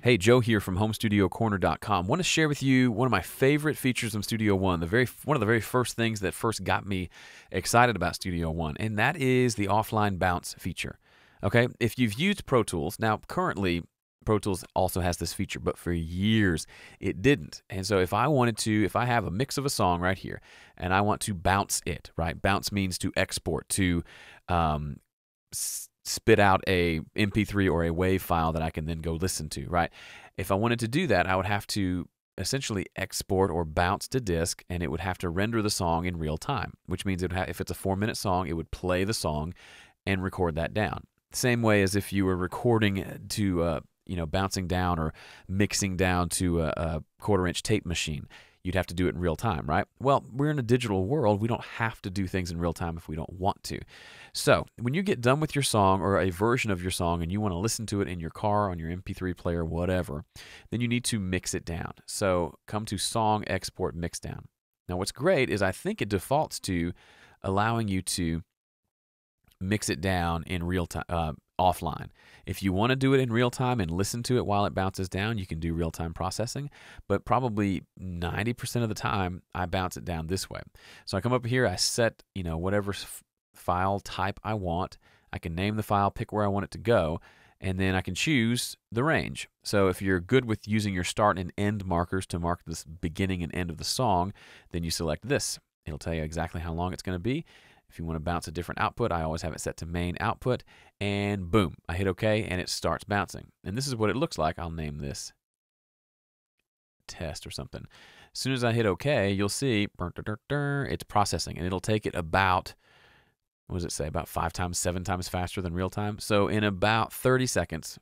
Hey, Joe here from HomeStudioCorner.com. Want to share with you one of my favorite features in Studio One, one of the very first things that first got me excited about Studio One, and that is the offline bounce feature. Okay, if you've used Pro Tools, now currently Pro Tools also has this feature, but for years it didn't. And so if I have a mix of a song right here, and I want to bounce it, right? Bounce means to export, to spit out a MP3 or a WAV file that I can then go listen to, right? If I wanted to do that, I would have to essentially export or bounce to disk, and it would have to render the song in real time, which means if it's a 4-minute song, it would play the song and record that down. Same way as if you were recording to, bouncing down or mixing down to a 1/4-inch tape machine. You'd have to do it in real time, right? Well, we're in a digital world. We don't have to do things in real time if we don't want to. So when you get done with your song or a version of your song and you want to listen to it in your car, on your MP3 player, whatever, then you need to mix it down. So come to Song Export Mixdown. Now what's great is I think it defaults to allowing you to mix it down in real time, offline. If you want to do it in real time and listen to it while it bounces down, you can do real-time processing, but probably 90% of the time I bounce it down this way. So I come up here, I set, whatever file type I want. I can name the file, pick where I want it to go, and then I can choose the range. So if you're good with using your start and end markers to mark this beginning and end of the song, then you select this. It'll tell you exactly how long it's going to be. If you want to bounce a different output, I always have it set to main output, and boom, I hit OK, and it starts bouncing. And this is what it looks like. I'll name this test or something. As soon as I hit OK, you'll see it's processing, and it'll take it about, what does it say, about 5 times, 7 times faster than real time. So in about 30 seconds,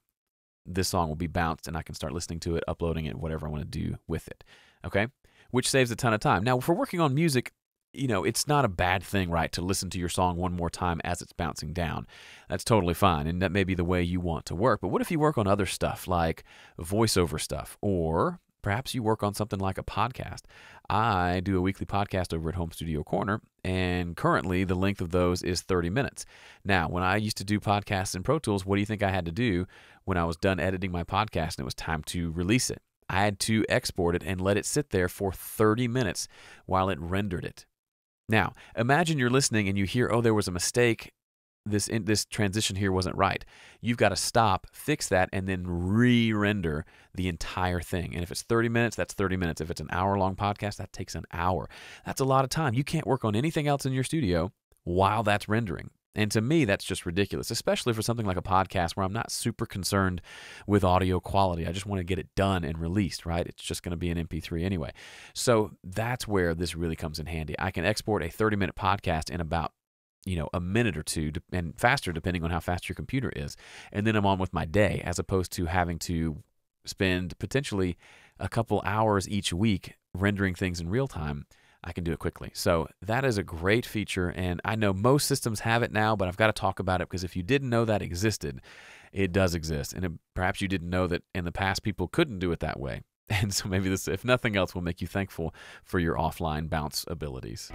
this song will be bounced, and I can start listening to it, uploading it, whatever I want to do with it. Okay? Which saves a ton of time. Now, if we're working on music, it's not a bad thing, right, to listen to your song one more time as it's bouncing down. That's totally fine, and that may be the way you want to work. But what if you work on other stuff like voiceover stuff, or perhaps you work on something like a podcast? I do a weekly podcast over at Home Studio Corner, and currently the length of those is 30 minutes. Now, when I used to do podcasts in Pro Tools, what do you think I had to do when I was done editing my podcast and it was time to release it? I had to export it and let it sit there for 30 minutes while it rendered it. Now, imagine you're listening and you hear, oh, there was a mistake. This transition here wasn't right. You've got to stop, fix that, and then re-render the entire thing. And if it's 30 minutes, that's 30 minutes. If it's an hour-long podcast, that takes an hour. That's a lot of time. You can't work on anything else in your studio while that's rendering. And to me, that's just ridiculous, especially for something like a podcast where I'm not super concerned with audio quality. I just want to get it done and released, right? It's just going to be an MP3 anyway. So that's where this really comes in handy. I can export a 30-minute podcast in about, a minute or two, and faster depending on how fast your computer is. And then I'm on with my day, as opposed to having to spend potentially a couple hours each week rendering things in real time. I can do it quickly. So that is a great feature, and I know most systems have it now, but I've got to talk about it because if you didn't know that existed, it does exist. And perhaps you didn't know that in the past people couldn't do it that way. And so maybe this, if nothing else, will make you thankful for your offline bounce abilities.